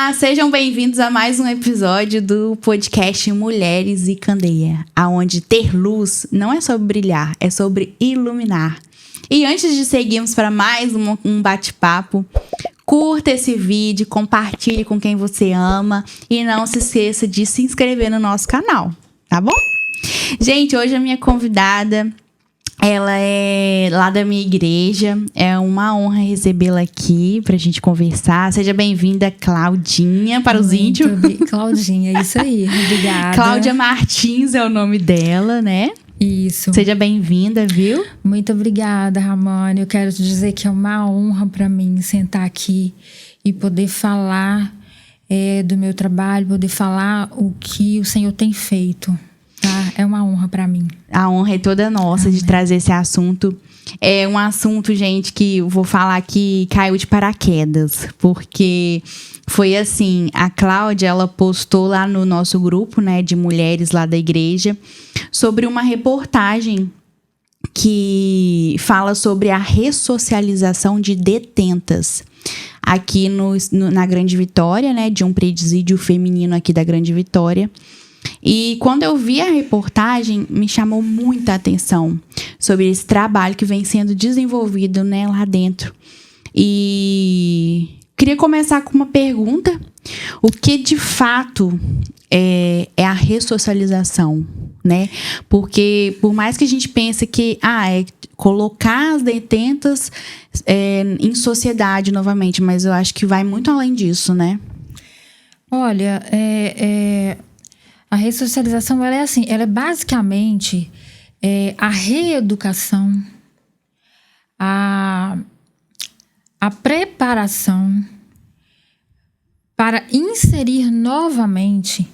Olá, sejam bem-vindos a mais um episódio do podcast Mulheres e Candeia, aonde ter luz não é sobre brilhar, é sobre iluminar. E antes de seguirmos para mais um bate-papo, curta esse vídeo, compartilhe com quem você ama e não se esqueça de se inscrever no nosso canal, tá bom? Gente, hoje a minha convidada, ela é lá da minha igreja, é uma honra recebê-la aqui pra gente conversar. Seja bem-vinda, Claudinha, para os íntimos. Claudinha, isso aí, obrigada. Cláudia Martins é o nome dela, né? Isso. Seja bem-vinda, viu? Muito obrigada, Ramane. Eu quero te dizer que é uma honra para mim sentar aqui e poder falar do meu trabalho, poder falar o que o Senhor tem feito. Tá? É uma honra para mim. A honra é toda nossa. Amém. De trazer esse assunto. É um assunto, gente, que eu vou falar que caiu de paraquedas. Porque foi assim, a Cláudia, ela postou lá no nosso grupo, né, de mulheres lá da igreja, sobre uma reportagem que fala sobre a ressocialização de detentas aqui na Grande Vitória, né, de um presídio feminino aqui da Grande Vitória. E quando eu vi a reportagem, me chamou muita atenção sobre esse trabalho que vem sendo desenvolvido, né, lá dentro. E queria começar com uma pergunta. O que de fato é a ressocialização, né? Porque por mais que a gente pense que é colocar as detentas em sociedade novamente, mas eu acho que vai muito além disso, né? Olha, a ressocialização, ela é assim, ela é basicamente a reeducação, a preparação para inserir novamente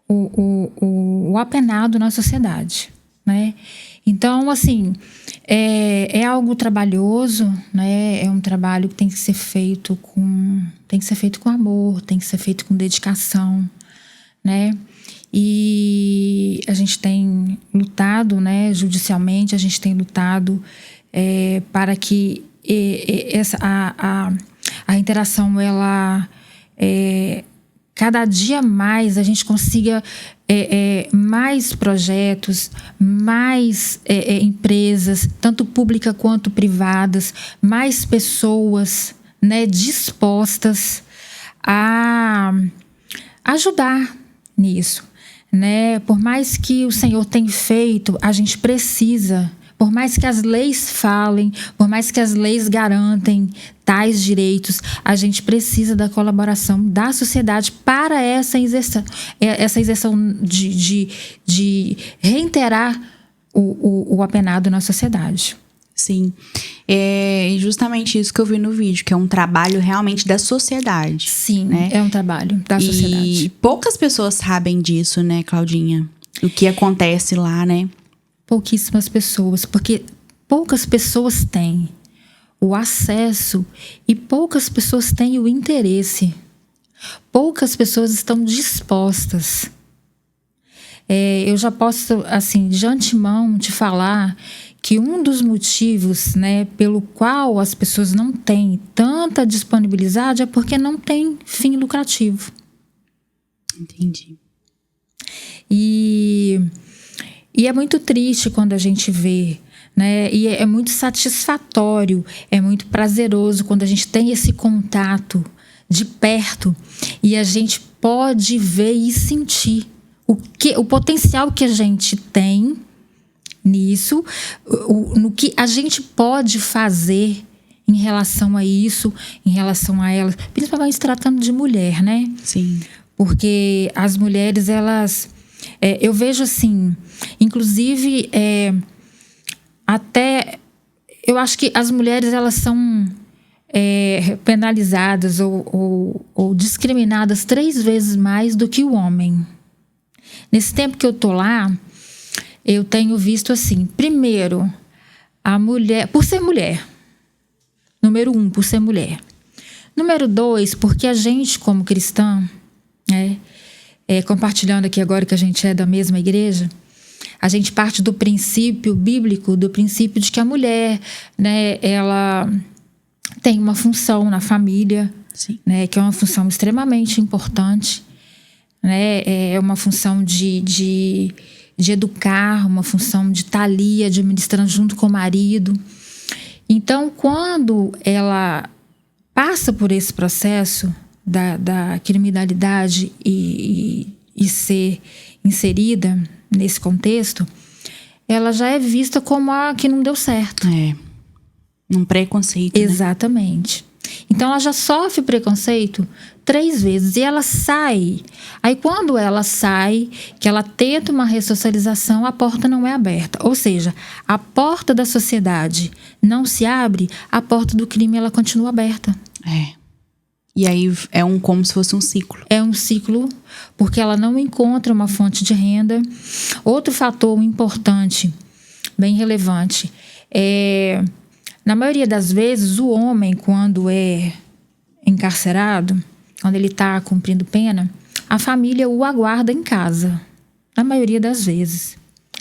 o apenado na sociedade, né? Então, assim, é algo trabalhoso, né? É um trabalho que tem que ser feito com amor, tem que ser feito com dedicação, né? E a gente tem lutado, né, judicialmente, a gente tem lutado para que a interação, ela cada dia mais a gente consiga mais projetos, mais empresas, tanto públicas quanto privadas, mais pessoas, né, dispostas a ajudar nisso, né? Por mais que o Senhor tenha feito, a gente precisa, por mais que as leis falem, por mais que as leis garantem tais direitos, a gente precisa da colaboração da sociedade para essa inserção de reiterar o apenado na sociedade. Sim, é justamente isso que eu vi no vídeo, que é um trabalho realmente da sociedade. Sim, né? É um trabalho da sociedade. E poucas pessoas sabem disso, né, Claudinha? O que acontece lá, né? Pouquíssimas pessoas, porque poucas pessoas têm o acesso e poucas pessoas têm o interesse. Poucas pessoas estão dispostas. Eu já posso, assim, de antemão te falar que um dos motivos, né, pelo qual as pessoas não têm tanta disponibilidade é porque não tem fim lucrativo. Entendi. E é muito triste quando a gente vê, né? E é muito satisfatório, é muito prazeroso quando a gente tem esse contato de perto e a gente pode ver e sentir o potencial que a gente tem nisso, no que a gente pode fazer em relação a isso, em relação a elas, principalmente se tratando de mulher, né? Sim. Porque as mulheres, elas... eu vejo assim, inclusive, até... Eu acho que as mulheres, elas são penalizadas ou discriminadas 3 vezes mais do que o homem. Nesse tempo que eu tô lá, eu tenho visto assim, primeiro, a mulher, por ser mulher. Número 1, por ser mulher. Número 2, porque a gente, como cristã, né, compartilhando aqui agora que a gente é da mesma igreja, a gente parte do princípio bíblico, do princípio de que a mulher, né, ela tem uma função na família, Sim. né? Que é uma função extremamente importante, né? É uma função de educar, uma função de estar ali administrando junto com o marido. Então, quando ela passa por esse processo da criminalidade e ser inserida nesse contexto, ela já é vista como a que não deu certo. Um preconceito, né? Exatamente. Então, ela já sofre preconceito 3 vezes e ela sai. Aí, quando ela sai, que ela tenta uma ressocialização, a porta não é aberta. Ou seja, a porta da sociedade não se abre, a porta do crime ela continua aberta. E aí como se fosse um ciclo. É um ciclo, porque ela não encontra uma fonte de renda. Outro fator importante, bem relevante, na maioria das vezes, o homem, quando é encarcerado, quando ele está cumprindo pena, a família o aguarda em casa. Na maioria das vezes.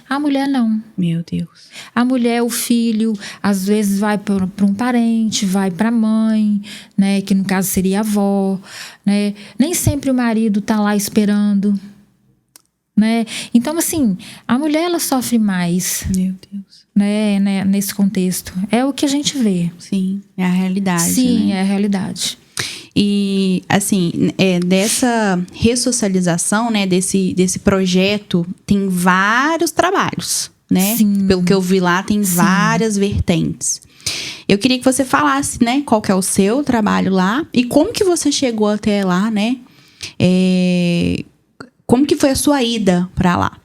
A mulher não. Meu Deus. A mulher, o filho, às vezes vai para um parente, vai para a mãe, né, que no caso seria a avó, né? Nem sempre o marido está lá esperando, né? Então, assim, a mulher ela sofre mais. Meu Deus. Né, nesse contexto. É o que a gente vê. Sim, é a realidade. Sim, né? É a realidade. E, assim, dessa ressocialização, né, desse projeto, tem vários trabalhos, né? Sim. Pelo que eu vi lá, tem várias vertentes. Eu queria que você falasse, né, qual que é o seu trabalho lá e como que você chegou até lá, né? Como que foi a sua ida para lá?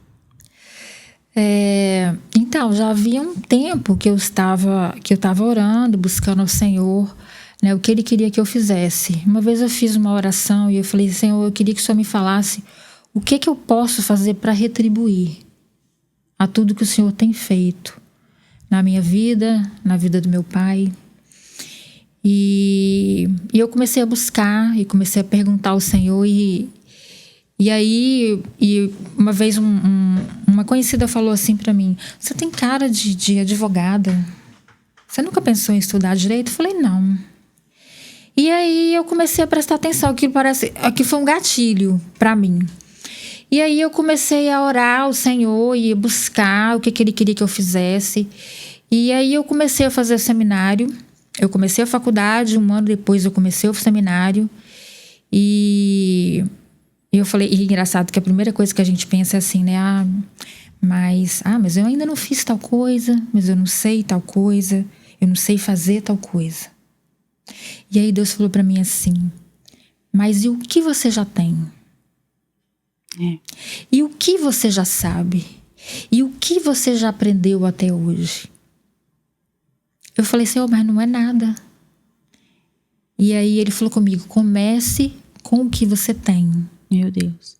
Então, já havia um tempo que eu estava orando, buscando ao Senhor, né, o que Ele queria que eu fizesse. Uma vez eu fiz uma oração e eu falei, Senhor, eu queria que o Senhor me falasse o que eu posso fazer para retribuir a tudo que o Senhor tem feito na minha vida, na vida do meu pai. E eu comecei a buscar e comecei a perguntar ao Senhor e aí, uma vez uma conhecida falou assim pra mim, você tem cara de advogada, você nunca pensou em estudar direito? Eu falei, não. E aí eu comecei a prestar atenção, que foi um gatilho pra mim. E aí eu comecei a orar ao Senhor e buscar o que Ele queria que eu fizesse. E aí eu comecei a fazer o seminário, eu comecei a faculdade, 1 ano depois eu comecei o seminário e eu falei, e engraçado que a primeira coisa que a gente pensa é assim, né? Mas eu ainda não fiz tal coisa, mas eu não sei tal coisa, eu não sei fazer tal coisa. E aí Deus falou pra mim assim, mas e o que você já tem? E o que você já sabe? E o que você já aprendeu até hoje? Eu falei, Senhor, mas não é nada. E aí Ele falou comigo, comece com o que você tem. Meu Deus.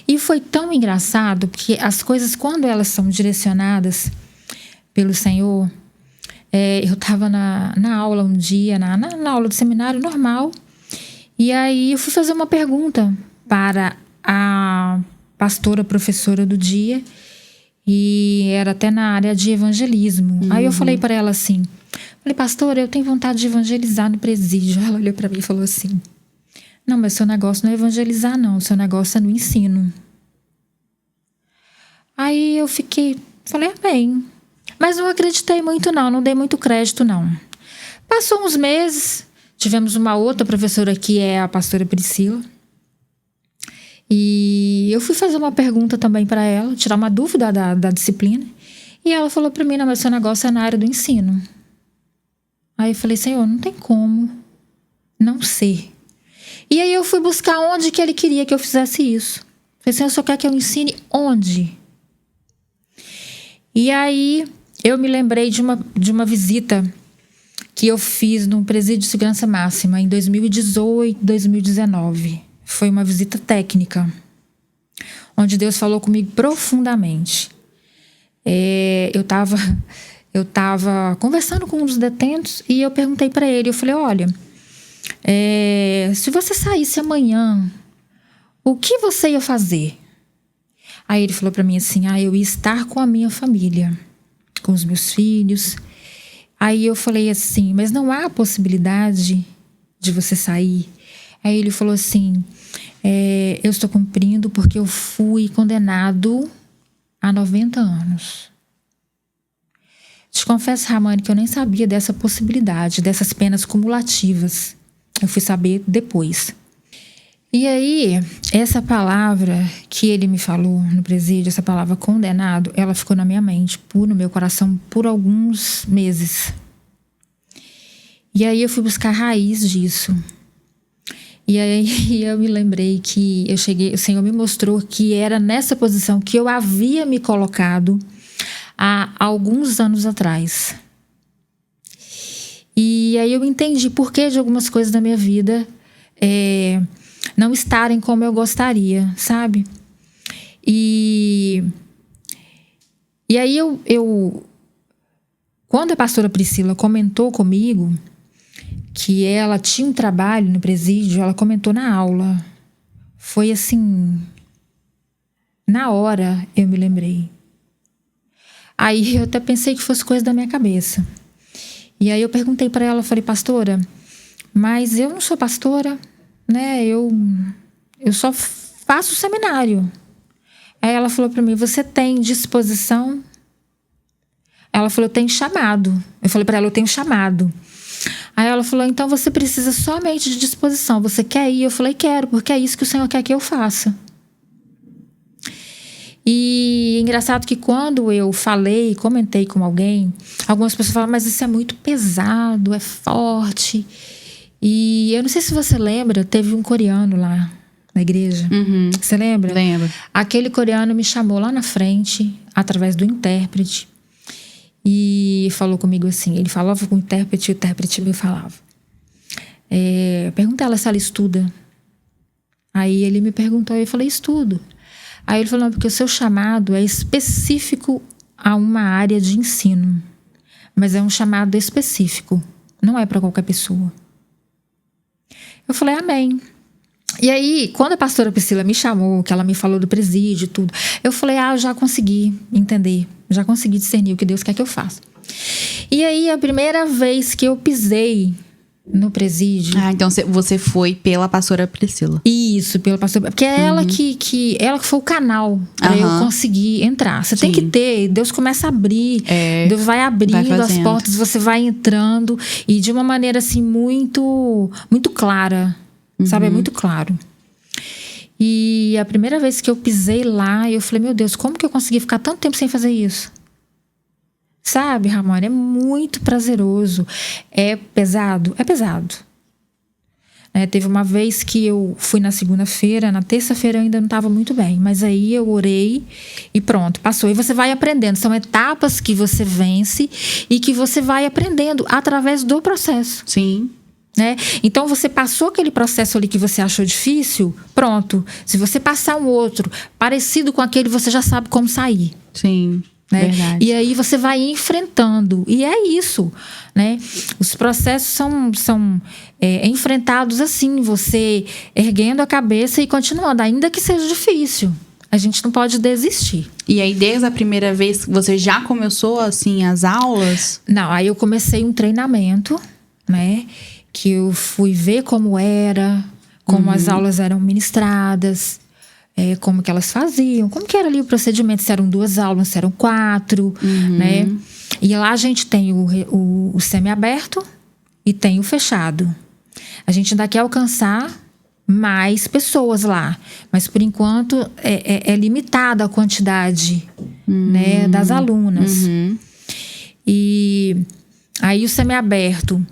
E foi tão engraçado, porque as coisas, quando elas são direcionadas pelo Senhor, eu estava na aula um dia, na aula do seminário normal, e aí eu fui fazer uma pergunta para a pastora, professora do dia, e era até na área de evangelismo. Aí eu falei para ela assim, pastora, eu tenho vontade de evangelizar no presídio. Ela olhou para mim e falou assim, não, mas seu negócio não é evangelizar, não. Seu negócio é no ensino. Aí eu falei, bem. Mas não acreditei muito, não dei muito crédito, não. Passou uns meses, tivemos uma outra professora que é a pastora Priscila. E eu fui fazer uma pergunta também para ela, tirar uma dúvida da disciplina. E ela falou para mim, não, mas seu negócio é na área do ensino. Aí eu falei, Senhor, não tem como não ser. E aí eu fui buscar onde que Ele queria que eu fizesse isso. Falei, Senhor, só quer que eu ensine onde? E aí eu me lembrei de uma visita que eu fiz num presídio de segurança máxima em 2018, 2019. Foi uma visita técnica, onde Deus falou comigo profundamente. Eu estava conversando com um dos detentos e eu perguntei para ele, eu falei, olha, se você saísse amanhã, o que você ia fazer? Aí ele falou para mim assim, eu ia estar com a minha família, com os meus filhos. Aí eu falei assim, mas não há possibilidade de você sair? Aí ele falou assim, eu estou cumprindo porque eu fui condenado a 90 anos. Te confesso, Ramani, que eu nem sabia dessa possibilidade, dessas penas cumulativas. Eu fui saber depois. E aí, essa palavra que ele me falou no presídio, essa palavra condenado, ela ficou na minha mente, no meu coração, por alguns meses. E aí eu fui buscar a raiz disso. E aí eu me lembrei que o Senhor me mostrou que era nessa posição que eu havia me colocado há alguns anos atrás. E aí eu entendi por que de algumas coisas da minha vida não estarem como eu gostaria, sabe? E aí quando a pastora Priscila comentou comigo que ela tinha um trabalho no presídio, ela comentou na aula. Foi assim, na hora eu me lembrei. Aí eu até pensei que fosse coisa da minha cabeça. E aí eu perguntei para ela, falei, pastora, mas eu não sou pastora, né? Eu só faço seminário. Aí ela falou para mim, você tem disposição? Ela falou, eu tenho chamado. Eu falei para ela, eu tenho chamado. Aí ela falou, então você precisa somente de disposição. Você quer ir? Eu falei, quero, porque é isso que o Senhor quer que eu faça. E engraçado que quando eu falei, comentei com alguém, algumas pessoas falaram, mas isso é muito pesado, é forte. E eu não sei se você lembra, teve um coreano lá na igreja. Uhum. Você lembra? Lembro. Aquele coreano me chamou lá na frente, através do intérprete, e falou comigo assim, ele falava com o intérprete me falava. Pergunta ela se ela estuda. Aí ele me perguntou, eu falei, estudo. Aí ele falou, não, porque o seu chamado é específico a uma área de ensino. Mas é um chamado específico. Não é para qualquer pessoa. Eu falei, amém. E aí, quando a pastora Priscila me chamou, que ela me falou do presídio e tudo, eu falei, eu já consegui entender. Já consegui discernir o que Deus quer que eu faça. E aí, a primeira vez que eu pisei no presídio... então você foi pela pastora Priscila. Isso, pela pastora... Porque é ela que foi o canal para eu conseguir entrar. Você tem que ter... Deus começa a abrir. Deus vai abrindo as portas, você vai entrando. E de uma maneira, assim, muito, muito clara. Sabe? É muito claro. E a primeira vez que eu pisei lá, eu falei, meu Deus, como que eu consegui ficar tanto tempo sem fazer isso? Sabe, Ramon, é muito prazeroso. É pesado? É pesado. Teve uma vez que eu fui na segunda-feira, na terça-feira eu ainda não estava muito bem. Mas aí eu orei e pronto, passou. E você vai aprendendo. São etapas que você vence e que você vai aprendendo através do processo. Sim. Então você passou aquele processo ali que você achou difícil, pronto. Se você passar um outro parecido com aquele, você já sabe como sair. Sim. Verdade. E aí você vai enfrentando. E é isso, Os processos são enfrentados assim, você erguendo a cabeça e continuando, ainda que seja difícil. A gente não pode desistir. E aí, desde a primeira vez, você já começou, assim, as aulas? Não, aí eu comecei um treinamento, que eu fui ver como era, como as aulas eram ministradas, como que elas faziam, como que era ali o procedimento, se eram 2 aulas, se eram 4, E lá a gente tem o semiaberto e tem o fechado. A gente ainda quer alcançar mais pessoas lá, mas por enquanto é limitada a quantidade das alunas. E aí o semiaberto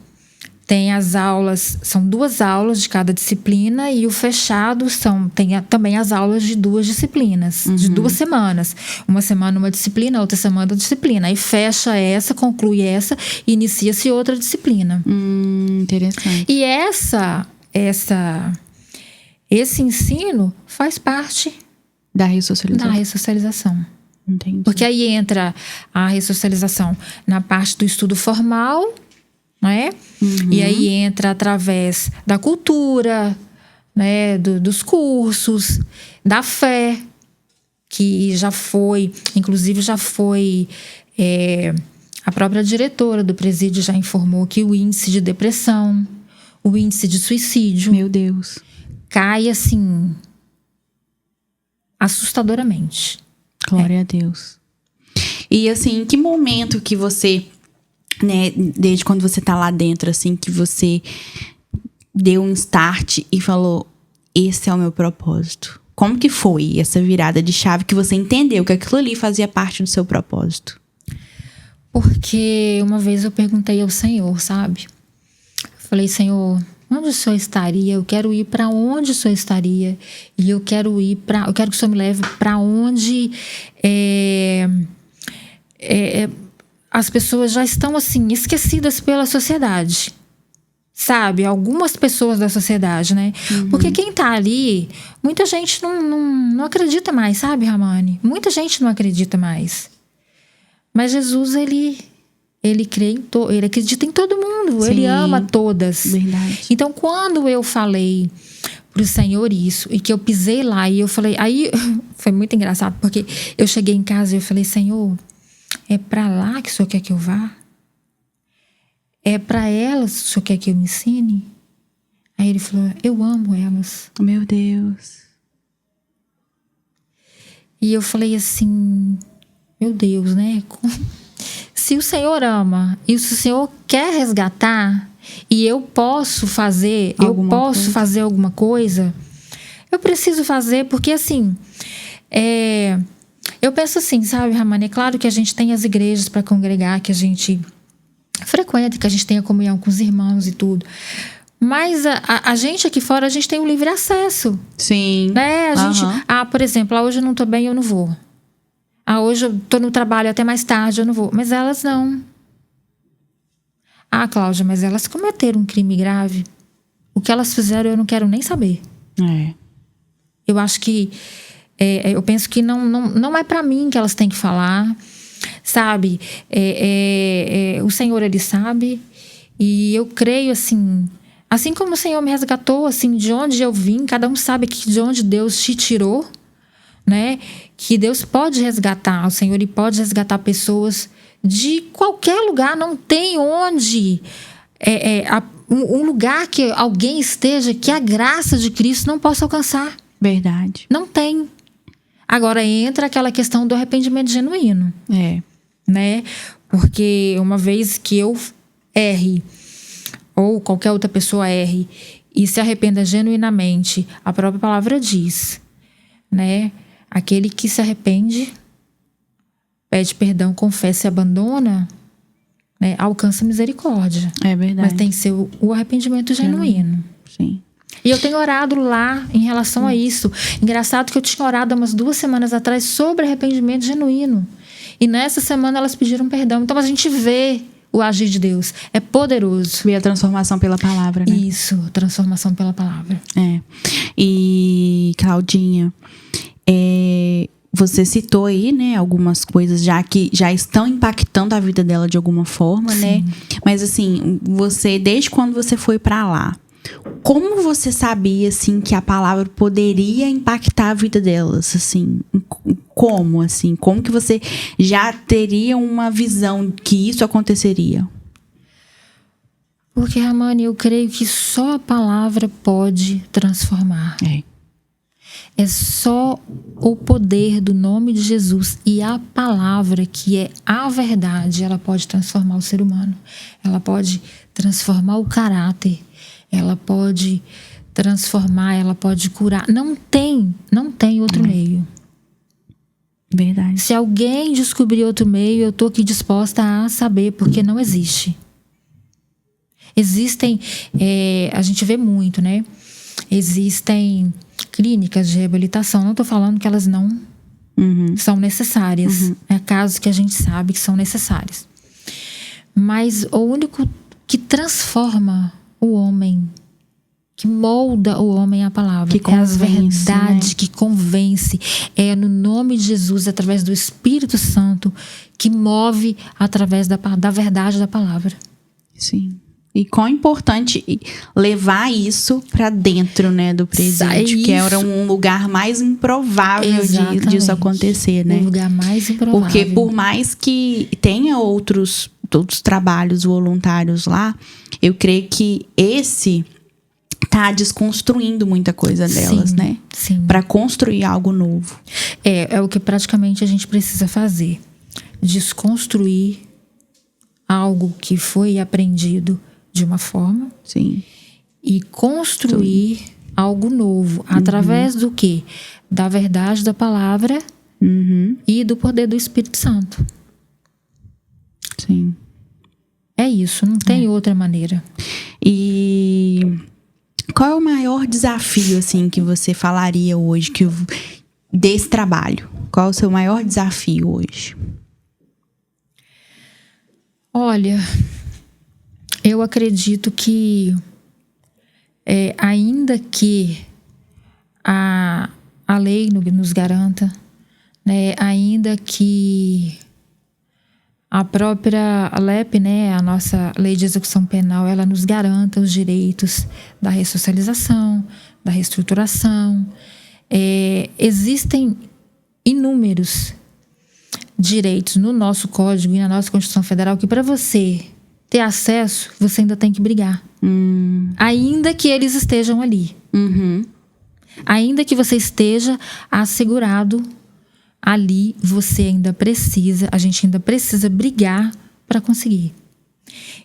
tem as aulas, são 2 aulas de cada disciplina, e o fechado tem também as aulas de 2 disciplinas, de 2 semanas. Uma semana uma disciplina, outra semana outra disciplina. Aí fecha essa, conclui essa, e inicia-se outra disciplina. Interessante. E esse ensino faz parte da ressocialização. Entendi. Porque aí entra a ressocialização na parte do estudo formal, E aí entra através da cultura, dos cursos, da fé, que já foi, inclusive a própria diretora do presídio já informou que o índice de depressão, o índice de suicídio Meu Deus. cai assim assustadoramente. Glória a Deus. E assim, em que momento que você, né, desde quando você tá lá dentro, assim, que você deu um start e falou, esse é o meu propósito? Como que foi essa virada de chave que você entendeu que aquilo ali fazia parte do seu propósito? Porque uma vez eu perguntei ao Senhor, sabe? Eu falei, Senhor, onde o Senhor estaria? Eu quero ir para onde o Senhor estaria? E eu quero que o Senhor me leve para onde as pessoas já estão assim esquecidas pela sociedade. Sabe, algumas pessoas da sociedade, né? Porque quem tá ali, muita gente não acredita mais, sabe, Ramani? Muita gente não acredita mais. Mas Jesus, ele ele acredita em todo mundo. Sim, ele ama todas. Verdade. Então, quando eu falei pro Senhor isso, e que eu pisei lá, e eu falei... Aí, foi muito engraçado, porque eu cheguei em casa e eu falei, Senhor, é pra lá que o Senhor quer que eu vá? É para elas que o Senhor quer que eu me ensine? Aí ele falou, eu amo elas. Meu Deus. E eu falei assim, meu Deus, né? Se o Senhor ama e se o Senhor quer resgatar e eu posso fazer, fazer alguma coisa, eu preciso fazer, porque assim, eu penso assim, sabe, Ramani? É claro que a gente tem as igrejas para congregar, que a gente frequenta, que a gente tenha comunhão com os irmãos e tudo. Mas a gente aqui fora, a gente tem o livre acesso. Sim. Né? A gente, por exemplo, hoje eu não tô bem, eu não vou. Hoje eu tô no trabalho até mais tarde, eu não vou. Mas elas não. Cláudia, mas elas cometeram um crime grave. O que elas fizeram, eu não quero nem saber. Eu acho que... eu penso que não é pra mim que elas têm que falar. Sabe, o Senhor, ele sabe, e eu creio assim como o Senhor me resgatou, assim, de onde eu vim, cada um sabe que de onde Deus te tirou, né, que Deus pode resgatar, o Senhor, ele pode resgatar pessoas de qualquer lugar, não tem onde, um lugar que alguém esteja, que a graça de Cristo não possa alcançar. Verdade. Não tem. Agora entra aquela questão do arrependimento genuíno. Né? Porque uma vez que eu erre, ou qualquer outra pessoa erre, e se arrependa genuinamente, a própria palavra diz, né? Aquele que se arrepende, pede perdão, confessa e abandona, né? Alcança misericórdia. É verdade. Mas tem que ser o arrependimento genuíno. Sim. E eu tenho orado lá em relação a isso. Engraçado que eu tinha orado há umas 2 semanas atrás sobre arrependimento genuíno. E nessa semana elas pediram perdão. Então a gente vê o agir de Deus. É poderoso. Vê a transformação pela palavra, né? Isso, transformação pela palavra. E, Claudinha, você citou aí, né, algumas coisas já que já estão impactando a vida dela de alguma forma, sim, né? Mas assim, você, desde quando você foi pra lá, como você sabia, assim, que a palavra poderia impactar a vida delas, assim? Como, assim? Como que você já teria uma visão que isso aconteceria? Porque, Ramani, eu creio que só a palavra pode transformar. É só o poder do nome de Jesus e a palavra, que é a verdade, ela pode transformar o ser humano. Ela pode transformar o caráter. Ela pode transformar, ela pode curar. Não tem outro meio. Verdade. Se alguém descobrir outro meio, eu estou aqui disposta a saber, porque não existe. Existem, a gente vê muito, né? Existem clínicas de reabilitação. Não estou falando que elas não são necessárias. É casos que a gente sabe que são necessários. Mas o único que transforma o homem, que molda o homem a palavra, que convence, é a verdade, né? Que convence, é no nome de Jesus, através do Espírito Santo, que move através da verdade da palavra. Sim. E quão importante levar isso para dentro, né, do presídio, que era um lugar mais improvável disso acontecer, né? Um lugar mais improvável. Porque por mais que tenha outros trabalhos voluntários lá, eu creio que esse tá desconstruindo muita coisa delas, Sim, né? sim. Para construir algo novo. É o que praticamente a gente precisa fazer. Desconstruir algo que foi aprendido de uma forma Sim. e construir algo novo. Através do quê? Da verdade da palavra e do poder do Espírito Santo. Sim. É isso, não tem outra maneira. E qual é o maior desafio, assim, que você falaria hoje desse trabalho? Qual é o seu maior desafio hoje? Olha, eu acredito que ainda que a lei nos garanta, né, ainda que a própria LEP, né, a nossa Lei de Execução Penal, ela nos garanta os direitos da ressocialização, da reestruturação. Existem inúmeros direitos no nosso Código e na nossa Constituição Federal que para você ter acesso, você ainda tem que brigar. Ainda que eles estejam ali. Ainda que você esteja assegurado ali, a gente ainda precisa brigar para conseguir.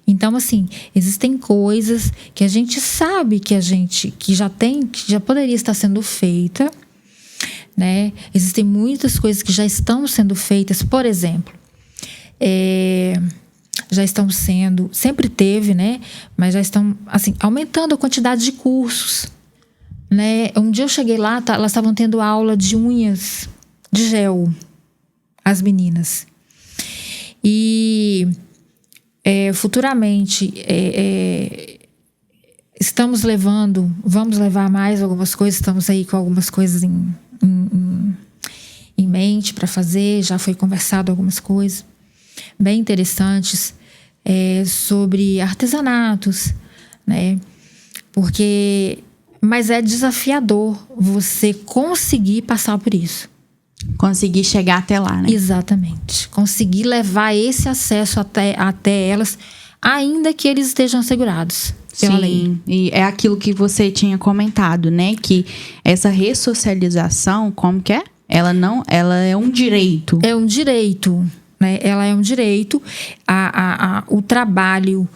Então, assim, existem coisas que a gente sabe que já poderia estar sendo feita, né? Existem muitas coisas que já estão sendo feitas, por exemplo, já estão sendo, sempre teve, né? Mas já estão, assim, aumentando a quantidade de cursos, né? Um dia eu cheguei lá, elas estavam tendo aula de unhas de gel, as meninas. E futuramente vamos levar mais algumas coisas, estamos aí com algumas coisas em mente para fazer, já foi conversado algumas coisas bem interessantes sobre artesanatos, né? Mas é desafiador você conseguir passar por isso. Conseguir chegar até lá, né? Exatamente. Conseguir levar esse acesso até elas, ainda que eles estejam assegurados pela lei. E é aquilo que você tinha comentado, né? Que essa ressocialização, como que é? Ela é um direito. É um direito, né? Ela é um direito. O trabalho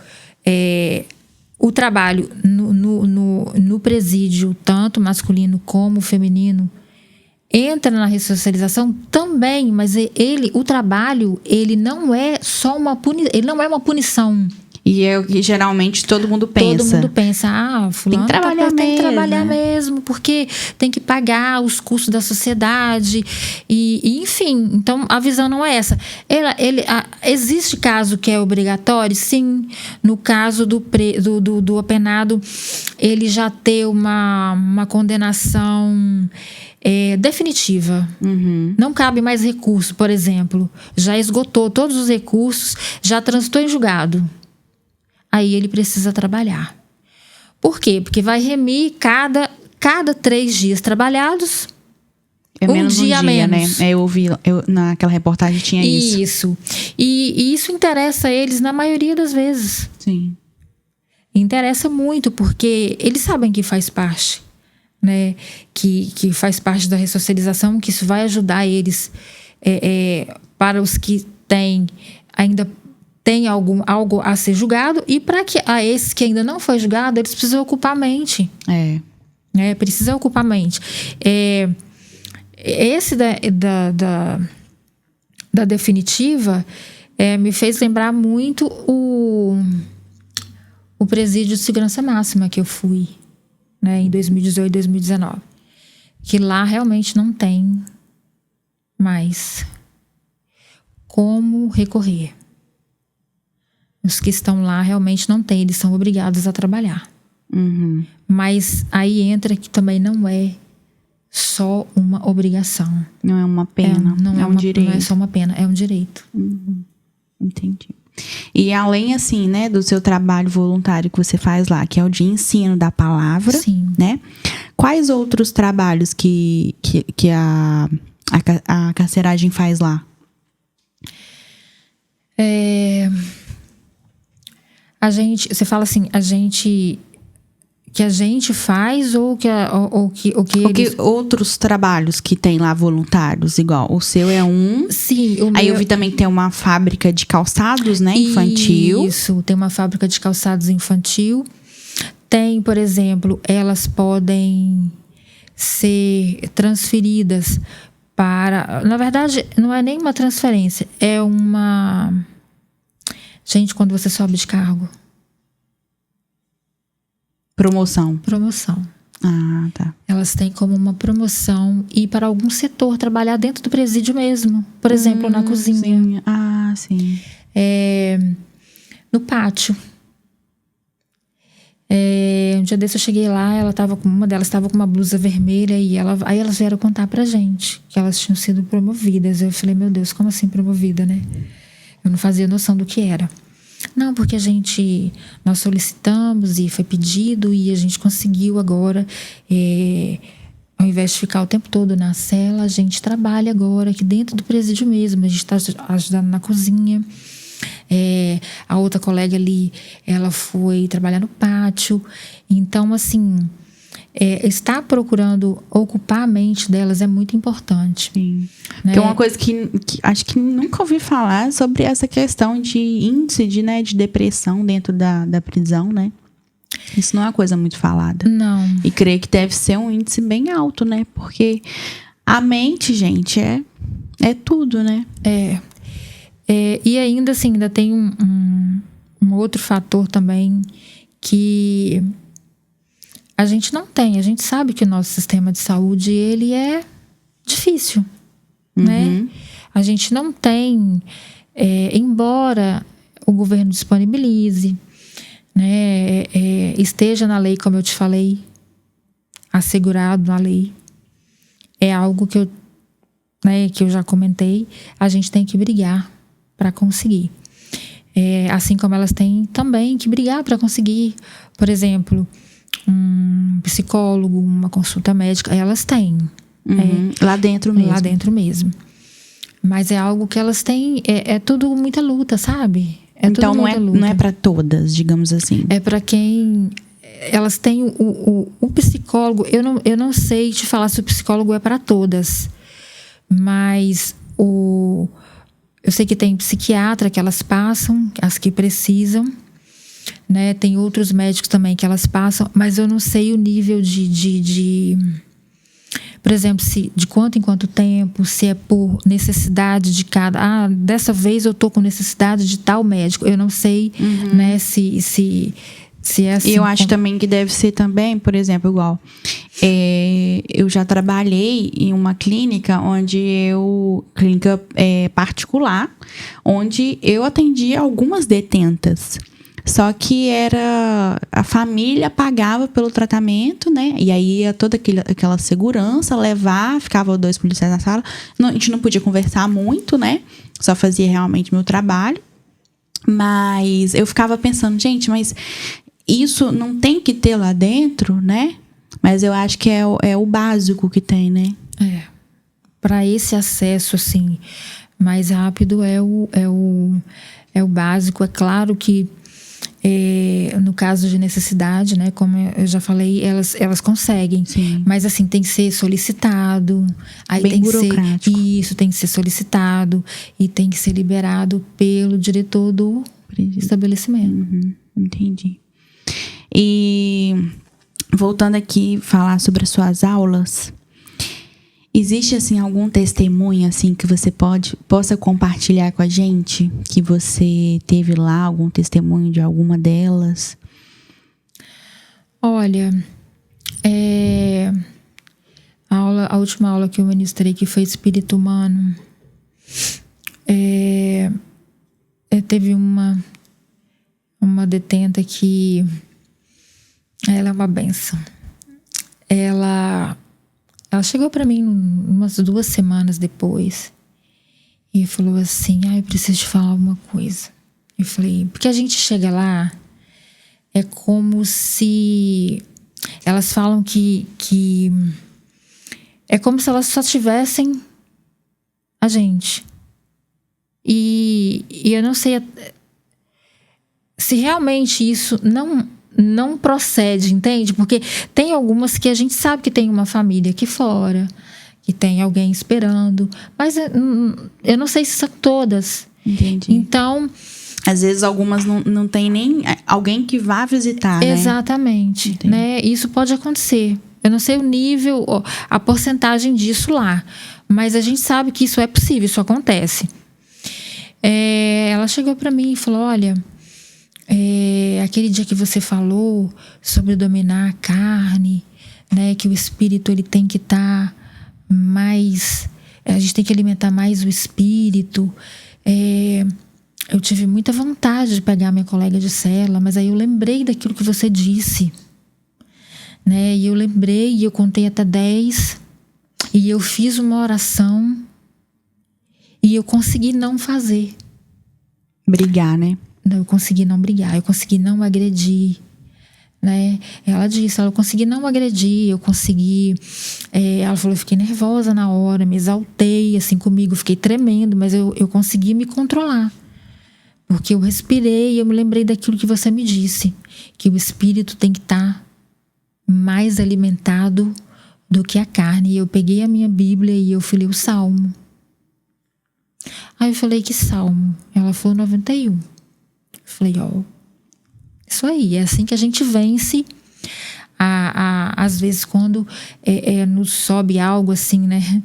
no presídio, tanto masculino como feminino, entra na ressocialização também, mas o trabalho, ele não é só ele não é uma punição. E é o que geralmente todo mundo pensa. Todo mundo pensa, fulano tem que trabalhar mesmo, porque tem que pagar os custos da sociedade. E enfim, então a visão não é essa. Existe caso que é obrigatório? Sim. No caso do apenado, ele já ter uma condenação definitiva. Não cabe mais recurso, por exemplo. Já esgotou todos os recursos, já transitou em julgado. Aí ele precisa trabalhar. Por quê? Porque vai remir cada 3 dias trabalhados, menos um dia menos. Né? Eu ouvi, naquela reportagem tinha isso. Isso. E isso interessa a eles na maioria das vezes. Sim. Interessa muito, porque eles sabem que faz parte, né? Que faz parte da ressocialização, que isso vai ajudar eles. Para os que ainda tem algo a ser julgado, e para a esses que ainda não foi julgado, eles precisam ocupar a mente. Precisa ocupar a mente. Esse da definitiva me fez lembrar muito o presídio de segurança máxima que eu fui, né, em 2018 e 2019. Que lá realmente não tem mais como recorrer. Os que estão lá realmente não têm, eles são obrigados a trabalhar. Mas aí entra que também não é só uma obrigação. Não é uma pena, é um direito. Não é só uma pena, é um direito. Entendi. E além, assim, né, do seu trabalho voluntário que você faz lá, que é o de ensino da palavra, sim, né? Quais outros trabalhos que a carceragem faz lá? Você fala assim, a gente que a gente faz ou que eles... outros trabalhos que tem lá voluntários, igual. O seu é um. Sim, Aí eu vi também que tem uma fábrica de calçados, né? Infantil. Isso, tem uma fábrica de calçados infantil. Tem, por exemplo, elas podem ser transferidas para... Na verdade, não é nem uma transferência, é uma... Gente, quando você sobe de cargo. Promoção. Ah, tá. Elas têm como uma promoção ir para algum setor, trabalhar dentro do presídio mesmo. Por exemplo, na cozinha. Sim. Ah, sim. No pátio. Um dia desse eu cheguei lá, uma delas estava com uma blusa vermelha e aí elas vieram contar pra gente que elas tinham sido promovidas. Eu falei, meu Deus, como assim promovida, né? Eu não fazia noção do que era. Não, porque nós solicitamos e foi pedido e a gente conseguiu agora, ao invés de ficar o tempo todo na cela, a gente trabalha agora aqui dentro do presídio mesmo, a gente está ajudando na cozinha. A outra colega ali, ela foi trabalhar no pátio. Então, assim, estar procurando ocupar a mente delas é muito importante. Sim. Né? Tem uma coisa que acho que nunca ouvi falar sobre essa questão de índice de depressão dentro da prisão, né? Isso não é uma coisa muito falada. Não. E creio que deve ser um índice bem alto, né? Porque a mente, gente, é tudo, né? E ainda assim, ainda tem um outro fator também que a gente não tem. A gente sabe que o nosso sistema de saúde, ele é difícil, né? A gente não tem, embora o governo disponibilize, né, esteja na lei, como eu te falei, assegurado na lei, é algo que eu já comentei, a gente tem que brigar para conseguir. Assim como elas têm também que brigar para conseguir, por exemplo, um psicólogo, uma consulta médica, elas têm. Lá dentro mesmo. Lá dentro mesmo. Mas é algo que elas têm, é tudo muita luta, sabe? Então não é para todas, digamos assim. É para quem... Elas têm o psicólogo, eu não sei te falar se o psicólogo é para todas, mas eu sei que tem psiquiatra que elas passam, as que precisam, né? Tem outros médicos também que elas passam, mas eu não sei o nível por exemplo, se de quanto em quanto tempo, se é por necessidade de cada... dessa vez eu tô com necessidade de tal médico. Eu não sei, né, se é assim. E eu acho também que deve ser também, por exemplo, igual... eu já trabalhei em uma clínica clínica particular, onde eu atendia algumas detentas. Só que a família pagava pelo tratamento, né? E aí ia toda aquela segurança, ficava 2 policiais na sala. A gente não podia conversar muito, né? Só fazia realmente meu trabalho. Mas eu ficava pensando, gente, mas isso não tem que ter lá dentro, né? Mas eu acho que é o básico que tem, né? Para esse acesso, assim, mais rápido é o básico. É claro que no caso de necessidade, né, como eu já falei, elas conseguem. Sim. Mas assim, tem que ser solicitado. Aí bem tem burocrático. Isso tem que ser solicitado e tem que ser liberado pelo diretor do estabelecimento. Entendi. E voltando aqui falar sobre as suas aulas, existe assim algum testemunho assim que você possa compartilhar com a gente, que você teve lá algum testemunho de alguma delas? Olha, a última aula que eu ministrei, que foi Espírito Humano, teve uma detenta que ela é uma bênção. Ela chegou para mim umas 2 semanas depois e falou assim, eu preciso te falar uma coisa. Eu falei, porque a gente chega lá, é como se... Elas falam que é como se elas só tivessem a gente. E eu não sei se realmente isso não procede, entende? Porque tem algumas que a gente sabe que tem uma família aqui fora, que tem alguém esperando, mas eu não sei se são todas. Entendi. Então, às vezes algumas não tem nem alguém que vá visitar, né? Exatamente, né? Isso pode acontecer. Eu não sei o nível, a porcentagem disso lá, mas a gente sabe que isso é possível, isso acontece. Ela chegou para mim e falou: olha, aquele dia que você falou sobre dominar a carne, né, que o espírito ele tem que estar mais, a gente tem que alimentar mais o espírito. Eu tive muita vontade de pegar minha colega de cela, mas aí eu lembrei daquilo que você disse, né? E eu lembrei, e eu contei até 10, e eu fiz uma oração, e eu consegui não fazer. Brigar, né? Não, eu consegui não brigar, eu consegui não agredir, né? Ela disse, eu consegui não agredir, eu consegui... ela falou, eu fiquei nervosa na hora, me exaltei, assim, comigo, fiquei tremendo, mas eu consegui me controlar. Porque eu respirei e eu me lembrei daquilo que você me disse, que o espírito tem que estar mais alimentado do que a carne. E eu peguei a minha Bíblia e eu falei o Salmo. Aí eu falei, que Salmo? Ela falou 91. Eu falei, isso aí, é assim que a gente vence. Às vezes quando nos sobe algo assim, né?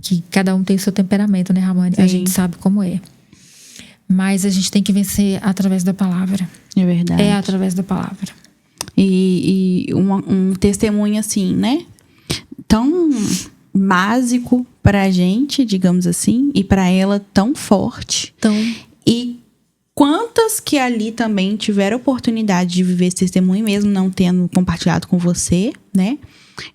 Que cada um tem o seu temperamento, né, Ramani? Sim. A gente sabe como é. Mas a gente tem que vencer através da palavra. É verdade. É através da palavra. E um testemunho assim, né? Tão básico pra gente, digamos assim, e pra ela tão forte. Então, E quantas que ali também tiveram oportunidade de viver esse testemunho, mesmo não tendo compartilhado com você, né?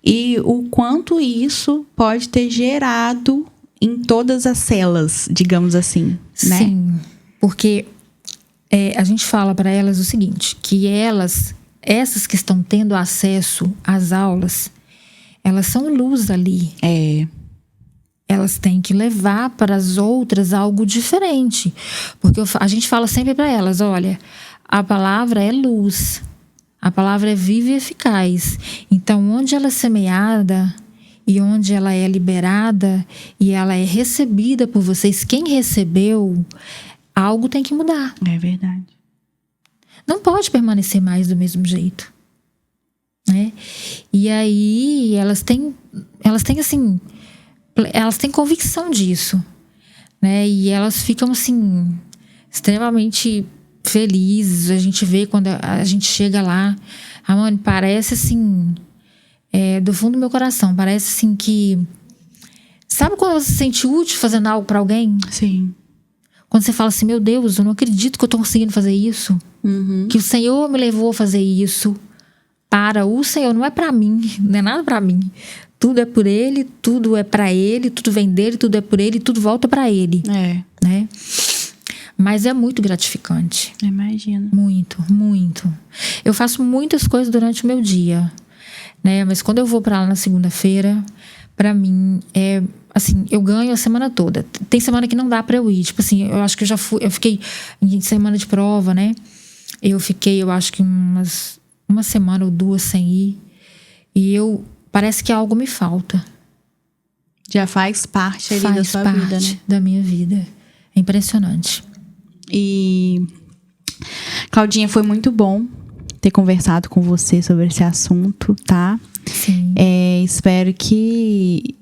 E o quanto isso pode ter gerado em todas as celas, digamos assim, né? sim. Porque a gente fala para elas o seguinte, que essas que estão tendo acesso às aulas, elas são luz ali. Elas têm que levar para as outras algo diferente. Porque a gente fala sempre para elas, olha, a palavra é luz. A palavra é viva e eficaz. Então, onde ela é semeada e onde ela é liberada e ela é recebida por vocês, quem recebeu, algo tem que mudar. É verdade. Não pode permanecer mais do mesmo jeito, né? E aí elas têm assim, elas têm convicção disso, né? E elas ficam assim extremamente felizes. A gente vê quando a gente chega lá, Ramani, parece assim, do fundo do meu coração, parece assim que, sabe quando você se sente útil fazendo algo para alguém? Sim. Quando você fala assim, meu Deus, eu não acredito que eu estou conseguindo fazer isso. Que o Senhor me levou a fazer isso. Para o Senhor, não é para mim, não é nada para mim. Tudo é por Ele, tudo é para Ele, tudo vem dEle, tudo é por Ele, tudo volta para Ele. Né? Mas é muito gratificante. Imagino. Muito, muito. Eu faço muitas coisas durante o meu dia, né? Mas quando eu vou para lá na segunda-feira, para mim assim, eu ganho a semana toda. Tem semana que não dá pra eu ir. Tipo assim, eu acho que eu fiquei em semana de prova, né? Eu fiquei, eu acho que uma semana ou 2 sem ir. E parece que algo me falta. Já faz parte ali da sua vida, né? Faz parte da minha vida. É impressionante. E, Claudinha, foi muito bom ter conversado com você sobre esse assunto, tá? Sim. Espero que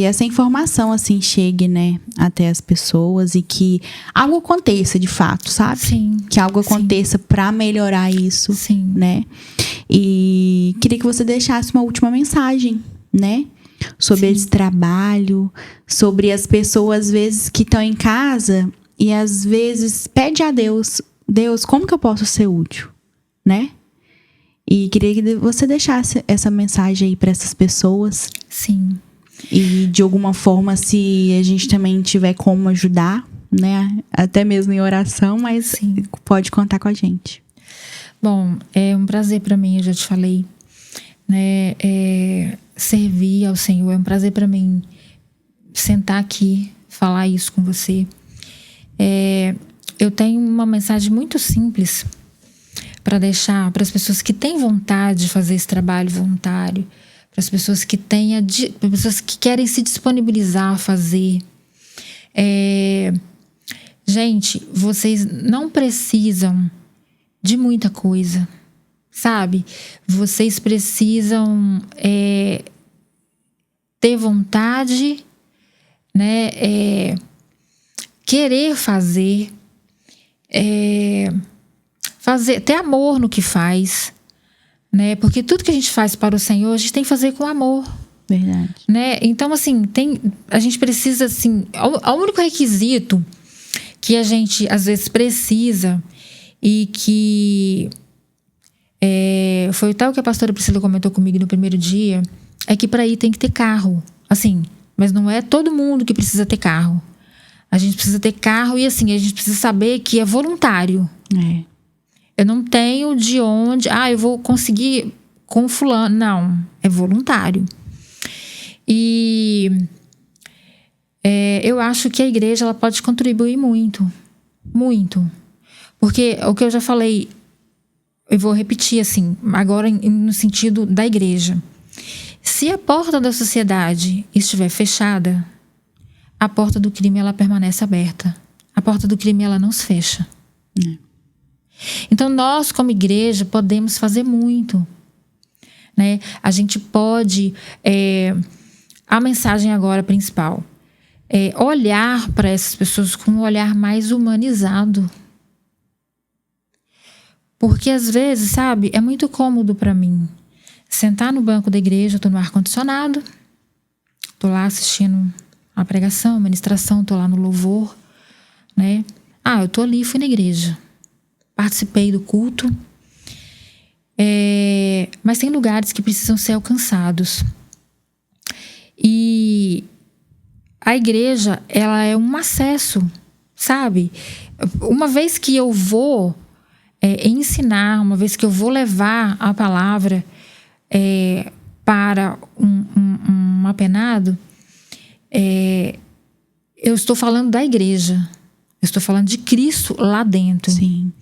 essa informação, assim, chegue, né, até as pessoas e que algo aconteça, de fato, sabe? Sim. Que algo aconteça pra melhorar isso, Sim. né? E queria que você deixasse uma última mensagem, né? Sobre esse trabalho, sobre as pessoas, às vezes, que estão em casa e, às vezes, pede a Deus, como que eu posso ser útil, né? E queria que você deixasse essa mensagem aí para essas pessoas. Sim. E, de alguma forma, se a gente também tiver como ajudar, né? Até mesmo em oração, mas Sim. Pode contar com a gente. Bom, é um prazer para mim, eu já te falei, né? Servir ao Senhor, é um prazer para mim sentar aqui, falar isso com você. Eu tenho uma mensagem muito simples para deixar para as pessoas que têm vontade de fazer esse trabalho voluntário, para as pessoas que pessoas que querem se disponibilizar a fazer. Gente, vocês não precisam de muita coisa, sabe? Vocês precisam ter vontade, né? Querer fazer, ter amor no que faz, né? Porque tudo que a gente faz para o Senhor, a gente tem que fazer com amor. Verdade. Né? Então, assim, a gente precisa, assim, o único requisito que a gente, às vezes, precisa e que foi tal que a pastora Priscila comentou comigo no primeiro dia, é que para ir tem que ter carro. Assim, mas não é todo mundo que precisa ter carro. A gente precisa ter carro e, assim, a gente precisa saber que é voluntário. Eu não tenho de onde... eu vou conseguir com fulano. Não, é voluntário. E eu acho que a igreja ela pode contribuir muito. Muito. Porque o que eu já falei, eu vou repetir assim, agora no sentido da igreja. Se a porta da sociedade estiver fechada, a porta do crime ela permanece aberta. A porta do crime ela não se fecha. Então nós como igreja podemos fazer muito, né? A gente pode a mensagem agora principal é olhar para essas pessoas com um olhar mais humanizado. Porque às vezes, sabe, é muito cômodo para mim sentar no banco da igreja, estou no ar-condicionado, estou lá assistindo a pregação, a ministração, estou lá no louvor, né? Eu estou ali, fui na igreja, participei do culto, mas tem lugares que precisam ser alcançados. E a igreja, ela é um acesso, sabe? Uma vez que eu vou ensinar, uma vez que eu vou levar a palavra para um apenado, eu estou falando da igreja. Eu estou falando de Cristo lá dentro. Sim.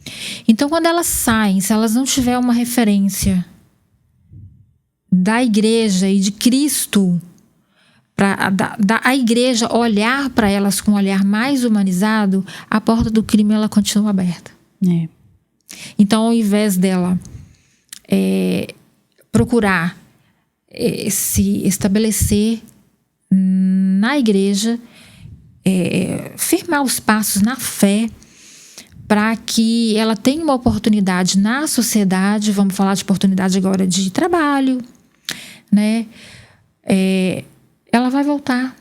Então, quando elas saem, se elas não tiverem uma referência da igreja e de Cristo, a igreja olhar para elas com um olhar mais humanizado, a porta do crime ela continua aberta. Então, ao invés dela procurar se estabelecer na igreja, firmar os passos na fé para que ela tenha uma oportunidade na sociedade, vamos falar de oportunidade agora de trabalho, né? Ela vai voltar,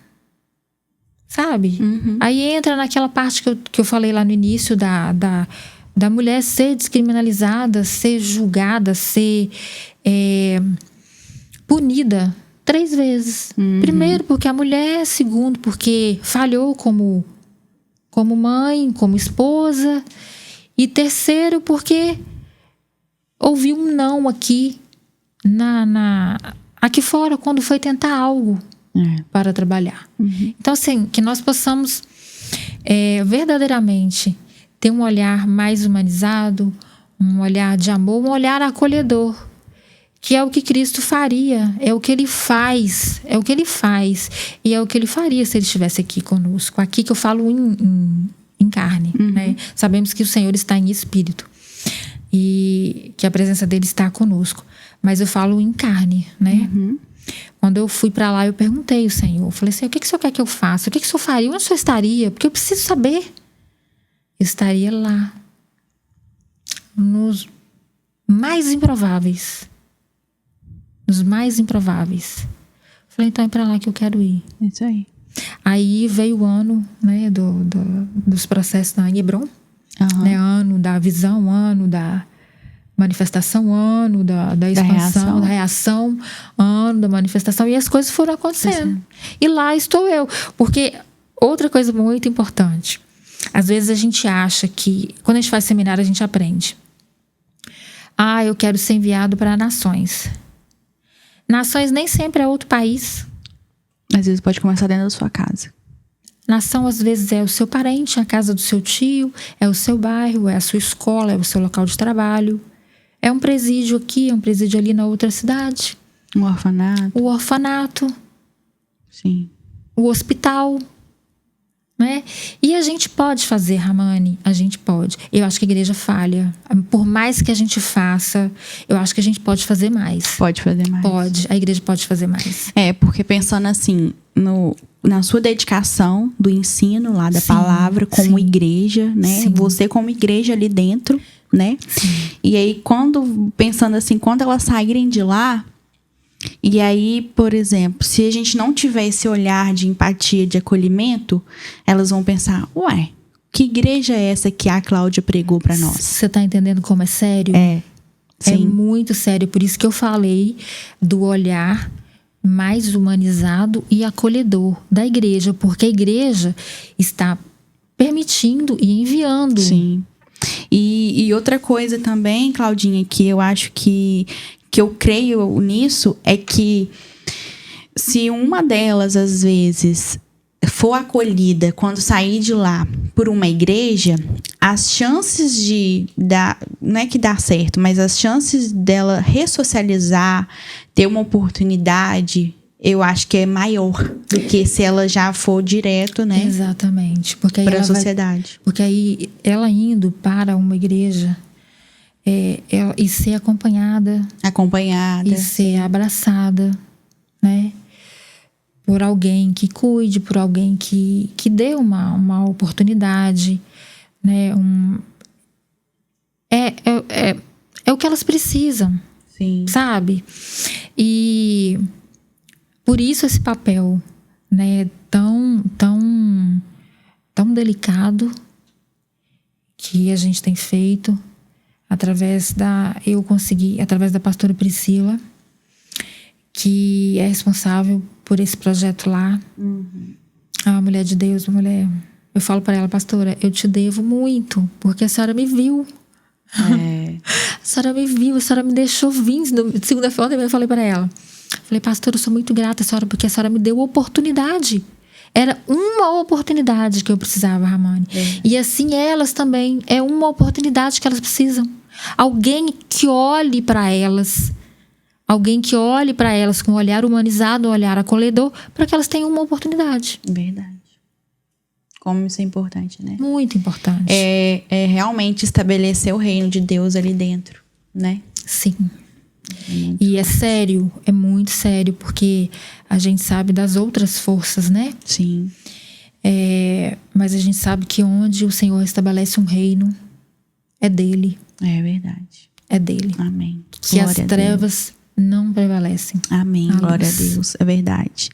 sabe? Aí entra naquela parte que eu falei lá no início da mulher ser descriminalizada, ser julgada, ser punida 3 vezes. Primeiro, porque a mulher. Segundo, porque falhou como mãe, como esposa. E terceiro, porque ouviu um não aqui aqui fora, quando foi tentar algo para trabalhar. Então, assim, que nós possamos verdadeiramente ter um olhar mais humanizado, um olhar de amor, um olhar acolhedor, que é o que Cristo faria, é o que Ele faz, e é o que Ele faria se Ele estivesse aqui conosco. Aqui que eu falo em carne, né? Sabemos que o Senhor está em espírito e que a presença dele está conosco, mas eu falo em carne, né? Quando eu fui para lá, eu perguntei ao Senhor, eu falei assim, o que o Senhor quer que eu faça? O que o Senhor faria? Onde o Senhor estaria? Porque eu preciso saber. Eu estaria lá, nos mais improváveis. Falei, então é para lá que eu quero ir. Isso aí. Aí veio o ano, né, dos processos na Hebron, né, ano da visão, ano da manifestação, ano da expansão, da reação, ano da manifestação, e as coisas foram acontecendo. E lá estou eu. Porque outra coisa muito importante, às vezes a gente acha que, quando a gente faz seminário, a gente aprende. Eu quero ser enviado para nações. Nações nem sempre é outro país. Às vezes pode começar dentro da sua casa. Nação, às vezes, é o seu parente, a casa do seu tio, é o seu bairro, é a sua escola, é o seu local de trabalho. É um presídio aqui, é um presídio ali na outra cidade. Um orfanato. O orfanato. Sim. O hospital. Né? E a gente pode fazer, Ramani, a gente pode. Eu acho que a igreja falha. Por mais que a gente faça, eu acho que a gente pode fazer mais. Pode fazer mais. Pode, a igreja pode fazer mais. Porque pensando assim, na sua dedicação do ensino lá da palavra como igreja, né? Sim. Você como igreja ali dentro, né? Sim. E aí, pensando assim, quando elas saírem de lá, e aí, por exemplo, se a gente não tiver esse olhar de empatia, de acolhimento, elas vão pensar, ué, que igreja é essa que a Cláudia pregou pra nós? Você tá entendendo como é sério? Sim. É muito sério. Por isso que eu falei do olhar mais humanizado e acolhedor da igreja. Porque a igreja está permitindo e enviando. Sim. E outra coisa também, Claudinha, que eu acho que eu creio nisso, é que se uma delas, às vezes, for acolhida quando sair de lá por uma igreja, as chances de dar, não é que dá certo, mas as chances dela ressocializar, ter uma oportunidade, eu acho que é maior do que se ela já for direto, né? Exatamente. Porque aí para a ela sociedade. Porque aí ela indo para uma igreja e ser acompanhada e ser abraçada, né? Por alguém que cuide, por alguém que dê uma oportunidade, né? É o que elas precisam. Sim. Sabe? E por isso esse papel, né, tão delicado que a gente tem feito através da pastora Priscila, que é responsável por esse projeto lá. A mulher de Deus, eu falo para ela, pastora, eu te devo muito, porque a senhora me viu. A senhora me viu, a senhora me deixou vir. Segunda-feira eu falei para ela, falei, pastora, eu sou muito grata à senhora, porque a senhora me deu oportunidade. Era uma oportunidade que eu precisava, Ramani. E assim elas também, é uma oportunidade que elas precisam. Alguém que olhe para elas, com um olhar humanizado, um olhar acolhedor, para que elas tenham uma oportunidade. Verdade. Como isso é importante, né? Muito importante. É realmente estabelecer o reino de Deus ali dentro, né? Sim. E é sério, é muito sério, porque a gente sabe das outras forças, né? Sim. Mas a gente sabe que onde o Senhor estabelece um reino, é dele. É verdade. É dele. Amém. Que as trevas não prevalecem. Amém. Glória a Deus. É verdade.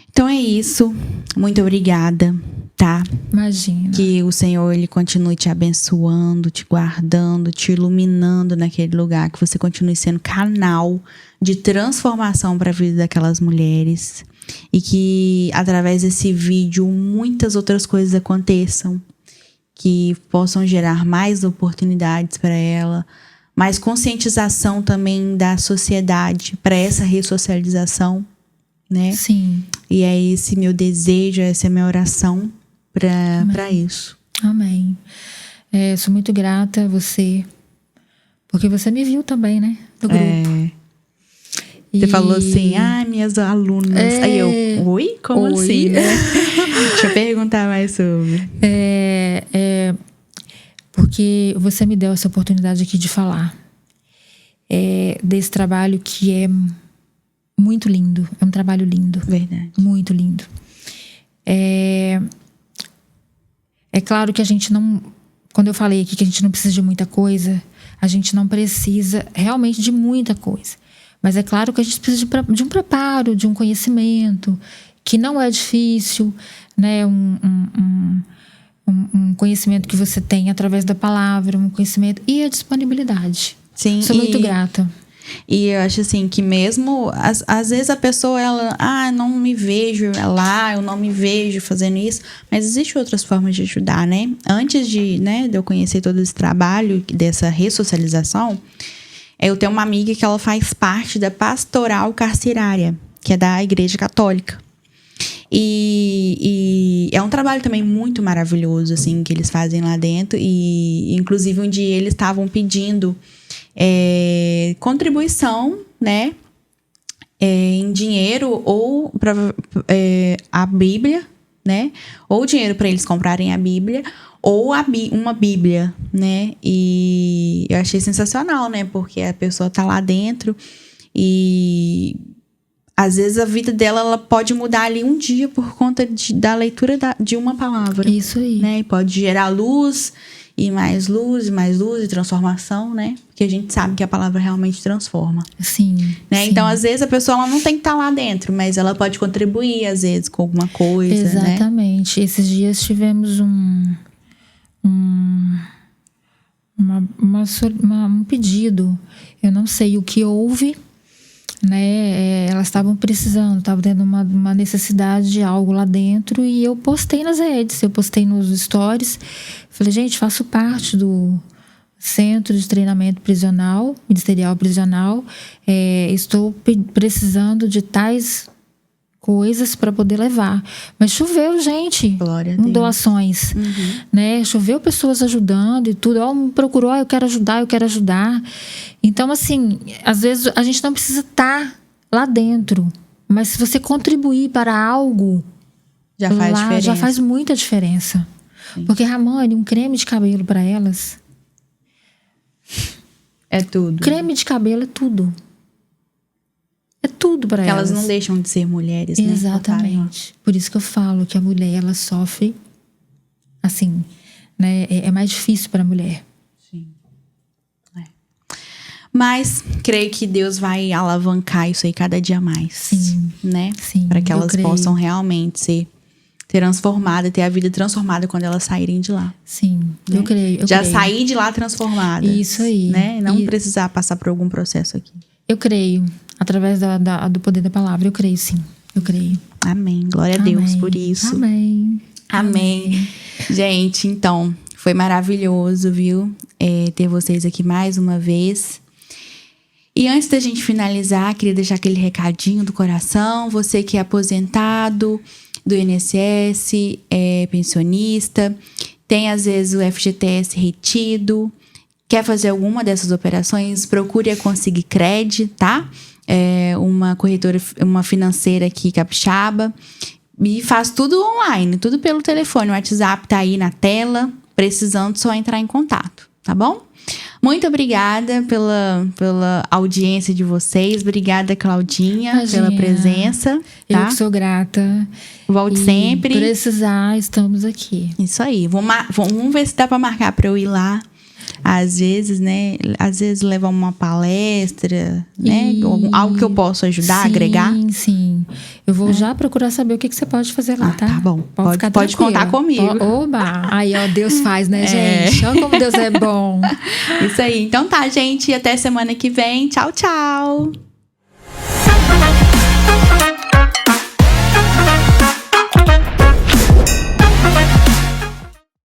Então é isso. Muito obrigada, tá? Imagina. Que o Senhor, Ele continue te abençoando, te guardando, te iluminando naquele lugar. Que você continue sendo canal de transformação para a vida daquelas mulheres. E que, através desse vídeo, muitas outras coisas aconteçam. Que possam gerar mais oportunidades para ela. Mais conscientização também da sociedade para essa ressocialização, né? Sim. E é esse meu desejo, essa é a minha oração para isso. Amém. Sou muito grata a você, porque você me viu também, né? No grupo. Você falou assim, minhas alunas. Aí eu, oi? Como assim, né? Deixa eu perguntar mais sobre. Porque você me deu essa oportunidade aqui de falar desse trabalho que é muito lindo. É um trabalho lindo. Verdade. Muito lindo. É claro que a gente não... Quando eu falei aqui que a gente não precisa de muita coisa, a gente não precisa realmente de muita coisa. Mas é claro que a gente precisa de um preparo, de um conhecimento, que não é difícil, né? Um conhecimento que você tem através da palavra, um conhecimento e a disponibilidade. Sim. Sou muito grata. E eu acho assim que mesmo às vezes a pessoa não me vejo lá, eu não me vejo fazendo isso, mas existem outras formas de ajudar, né? Antes de eu conhecer todo esse trabalho dessa ressocialização, eu tenho uma amiga que ela faz parte da pastoral carcerária, que é da Igreja Católica. E é um trabalho também muito maravilhoso, assim, que eles fazem lá dentro. E, inclusive, um dia eles estavam pedindo contribuição, né? Em dinheiro ou para a Bíblia, né? Ou dinheiro para eles comprarem a Bíblia, ou uma Bíblia, né? E eu achei sensacional, né? Porque a pessoa tá lá dentro e às vezes a vida dela ela pode mudar ali um dia por conta da leitura de uma palavra. Isso aí. Né? E pode gerar luz e mais luz e transformação, né? Porque a gente sabe que a palavra realmente transforma. Sim. Né? Sim. Então, às vezes, a pessoa ela não tem que estar lá dentro, mas ela pode contribuir, às vezes, com alguma coisa. Exatamente. Né? Esses dias tivemos um pedido. Eu não sei o que houve, né? Elas estavam precisando, estavam tendo uma necessidade de algo lá dentro e eu postei nas redes, eu postei nos stories. Falei, gente, faço parte do Centro de Treinamento Prisional, Ministerial Prisional. Estou precisando de tais coisas para poder levar. Mas choveu, gente. Glória a Deus. Doações. Né? Choveu pessoas ajudando e tudo. Me procurou, eu quero ajudar. Então, assim, às vezes a gente não precisa estar lá dentro. Mas se você contribuir para algo, já faz diferença. Já faz muita diferença. Sim. Porque, Ramone, um creme de cabelo para elas... É tudo. Creme de cabelo é tudo. É tudo para elas. Elas não deixam de ser mulheres, né? Exatamente. Por isso que eu falo que a mulher, ela sofre, assim, né? É mais difícil para a mulher. Sim. Mas creio que Deus vai alavancar isso aí cada dia mais. Sim. Né? Sim. Para que elas possam realmente ser transformadas, ter a vida transformada quando elas saírem de lá. Sim, né? Eu creio. Já sair de lá transformada. Isso aí. Né? Não precisar passar por algum processo aqui. Eu creio. Através do poder da palavra, eu creio, sim. Eu creio. Amém. Glória a Deus por isso. Amém. Gente, então, foi maravilhoso, viu? Ter vocês aqui mais uma vez. E antes da gente finalizar, queria deixar aquele recadinho do coração. Você que é aposentado do INSS, é pensionista, tem às vezes o FGTS retido, quer fazer alguma dessas operações, procure a Consigcred, tá? Uma corretora, uma financeira aqui capixaba, e faz tudo online, tudo pelo telefone. O WhatsApp tá aí na tela, precisando só entrar em contato, tá bom? Muito obrigada pela audiência de vocês. Obrigada, Claudinha, pela presença. Tá? Eu que sou grata. Volte sempre. Precisar, estamos aqui. Isso aí. Vamos ver se dá para marcar para eu ir lá. Às vezes, né? Às vezes levar uma palestra, né? Algo que eu possa ajudar, agregar. Sim. Eu vou já procurar saber o que você pode fazer lá, tá? Tá bom. Pode contar comigo. Oba! Aí, ó, Deus faz, né, gente? Olha como Deus é bom. Isso aí. Então tá, gente. Até semana que vem. Tchau, tchau.